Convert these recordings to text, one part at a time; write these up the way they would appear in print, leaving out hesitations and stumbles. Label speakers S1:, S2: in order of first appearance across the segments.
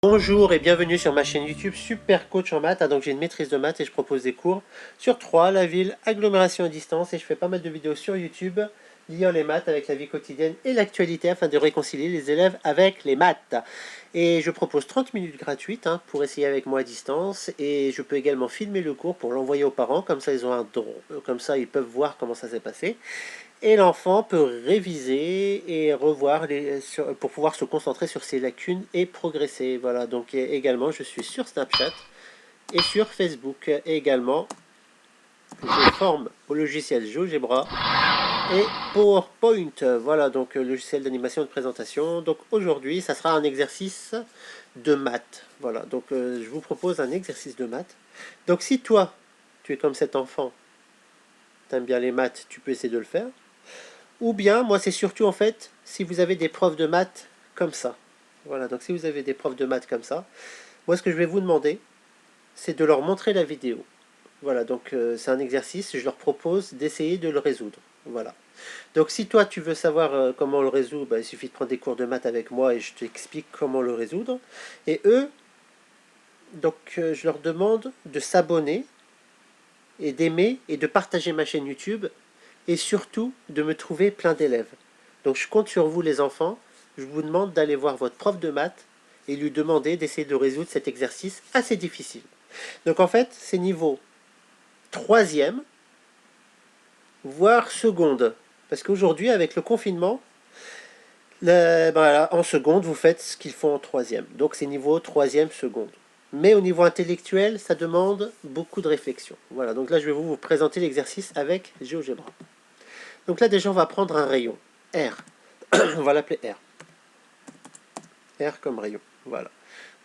S1: Bonjour et bienvenue sur ma chaîne YouTube Super Coach en maths. Donc j'ai une maîtrise de maths et je propose des cours sur Troyes, la ville, agglomération et distance. Et je fais pas mal de vidéos sur YouTube liant les maths avec la vie quotidienne et l'actualité afin de réconcilier les élèves avec les maths. Et je propose 30 minutes gratuites pour essayer avec moi à distance. Et je peux également filmer le cours pour l'envoyer aux parents. Comme ça ils ont un don. Comme ça ils peuvent voir comment ça s'est passé. Et l'enfant peut réviser et revoir pour pouvoir se concentrer sur ses lacunes et progresser. Voilà, donc également, je suis sur Snapchat et sur Facebook. Et également, je forme au logiciel GeoGebra et PowerPoint. Voilà, donc logiciel d'animation et de présentation. Donc aujourd'hui, ça sera un exercice de maths. Voilà, donc je vous propose un exercice de maths. Donc si toi, tu es comme cet enfant, tu aimes bien les maths, tu peux essayer de le faire. Ou bien, moi, c'est surtout en fait, si vous avez des profs de maths comme ça. Voilà, donc si vous avez des profs de maths comme ça, moi, ce que je vais vous demander, c'est de leur montrer la vidéo. Voilà, donc c'est un exercice, je leur propose d'essayer de le résoudre. Voilà. Donc si toi, tu veux savoir comment on le résout, bah, il suffit de prendre des cours de maths avec moi et je t'explique comment le résoudre. Et eux, donc je leur demande de s'abonner et d'aimer et de partager ma chaîne YouTube et surtout de me trouver plein d'élèves. Donc je compte sur vous les enfants, je vous demande d'aller voir votre prof de maths et lui demander d'essayer de résoudre cet exercice assez difficile. Donc en fait, c'est niveau troisième, voire seconde. Parce qu'aujourd'hui, avec le confinement, voilà, en seconde, vous faites ce qu'ils font en troisième. Donc c'est niveau troisième, seconde. Mais au niveau intellectuel, ça demande beaucoup de réflexion. Voilà, donc là je vais vous présenter l'exercice avec GeoGebra. Donc là déjà on va prendre un rayon, R. On va l'appeler R. R comme rayon. Voilà.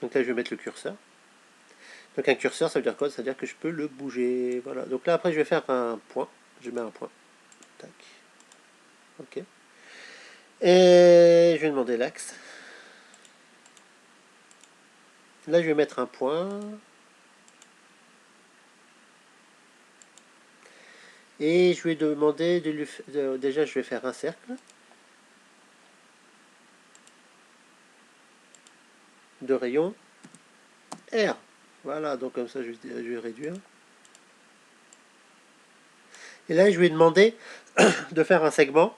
S1: Donc là, je vais mettre le curseur. Donc un curseur, ça veut dire quoi? Ça veut dire que je peux le bouger. Voilà. Donc là, après, je vais faire un point. Je mets un point. Tac. OK. Et je vais demander l'axe. Là, je vais mettre un point. Et je vais demander de lui... déjà, je vais faire un cercle de rayon R. Voilà. Donc comme ça, je vais réduire. Et là, je vais demander de faire un segment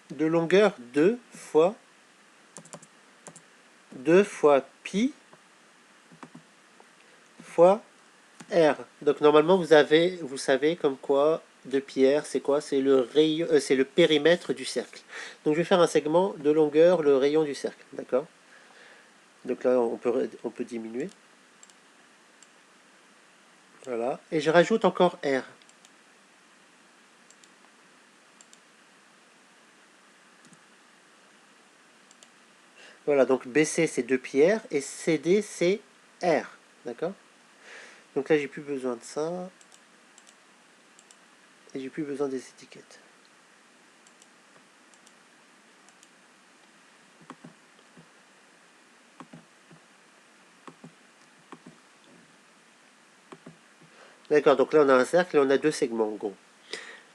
S1: de longueur 2 fois pi fois R. Donc normalement vous savez comme quoi 2πr c'est quoi? C'est le rayon, c'est le périmètre du cercle. Donc je vais faire un segment de longueur le rayon du cercle, d'accord? Donc là on peut diminuer. Voilà. Et je rajoute encore R. Voilà, donc BC c'est 2πr et CD c'est R. D'accord? Donc là j'ai plus besoin de ça. Et j'ai plus besoin des étiquettes. D'accord, donc là on a un cercle et on a deux segments en gros.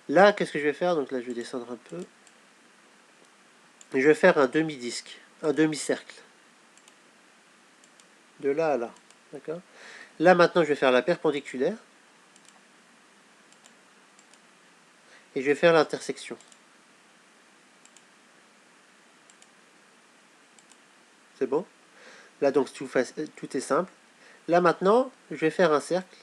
S1: Là, qu'est-ce que je vais faire? Donc là je vais descendre un peu. Je vais faire un demi-disque, un demi-cercle. De là à là. D'accord? Là maintenant je vais faire la perpendiculaire. Et je vais faire l'intersection. C'est bon? Là donc tout est simple. Là maintenant je vais faire un cercle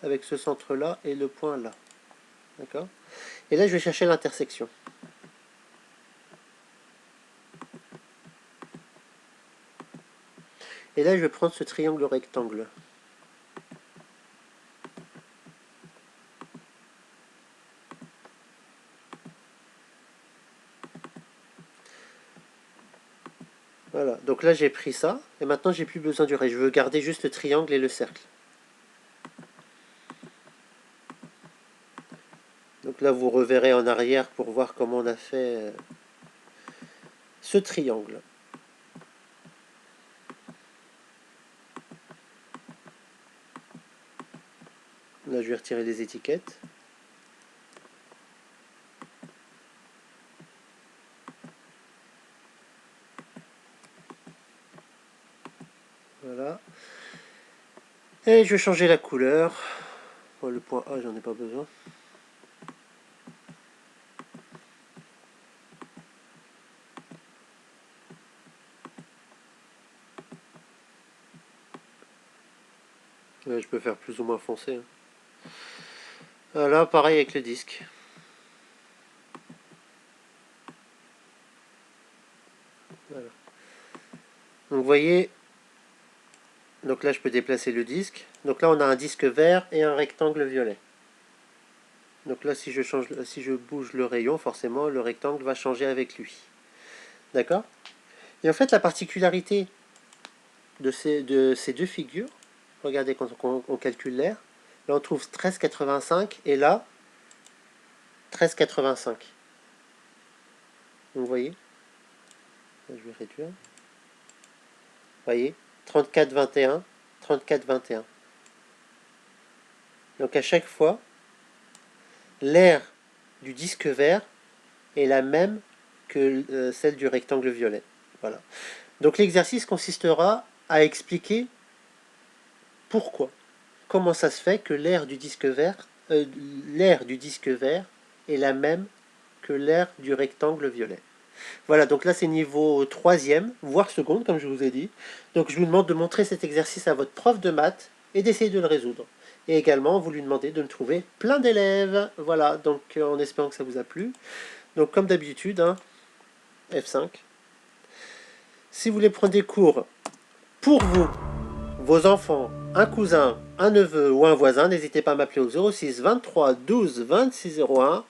S1: avec ce centre là et le point là. D'accord? Et là je vais chercher l'intersection. Et là je vais prendre ce triangle rectangle. Voilà, donc là j'ai pris ça, et maintenant j'ai plus besoin du reste. Je veux garder juste le triangle et le cercle. Donc là vous reverrez en arrière pour voir comment on a fait ce triangle. Là je vais retirer les étiquettes. Et je vais changer la couleur. Bon, le point A, j'en ai pas besoin. Ouais, je peux faire plus ou moins foncé. Là, pareil avec le disque. Voilà. Donc vous voyez, donc là je peux déplacer le disque. Donc là on a un disque vert et un rectangle violet. Donc là si je bouge le rayon, forcément le rectangle va changer avec lui. D'accord? Et en fait la particularité de ces deux figures, regardez quand on calcule l'air, là on trouve 13,85 et là 13,85. Donc vous voyez, je vais réduire. Vous voyez, 34,21, 34,21. Donc à chaque fois, l'aire du disque vert est la même que celle du rectangle violet. Voilà. Donc l'exercice consistera à expliquer pourquoi, comment ça se fait que l'aire du disque vert est la même que l'aire du rectangle violet. Voilà, donc là c'est niveau troisième, voire seconde, comme je vous ai dit. Donc je vous demande de montrer cet exercice à votre prof de maths et d'essayer de le résoudre. Et également, vous lui demandez de me trouver plein d'élèves. Voilà, donc en espérant que ça vous a plu. Donc comme d'habitude, hein, F5. Si vous voulez prendre des cours pour vous, vos enfants, un cousin, un neveu ou un voisin, n'hésitez pas à m'appeler au 06 23 12 26 01.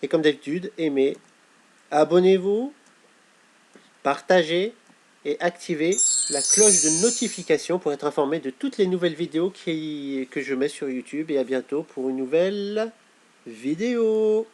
S1: Et comme d'habitude, aimez, abonnez-vous, partagez et activez la cloche de notification pour être informé de toutes les nouvelles vidéos que je mets sur YouTube. Et à bientôt pour une nouvelle vidéo.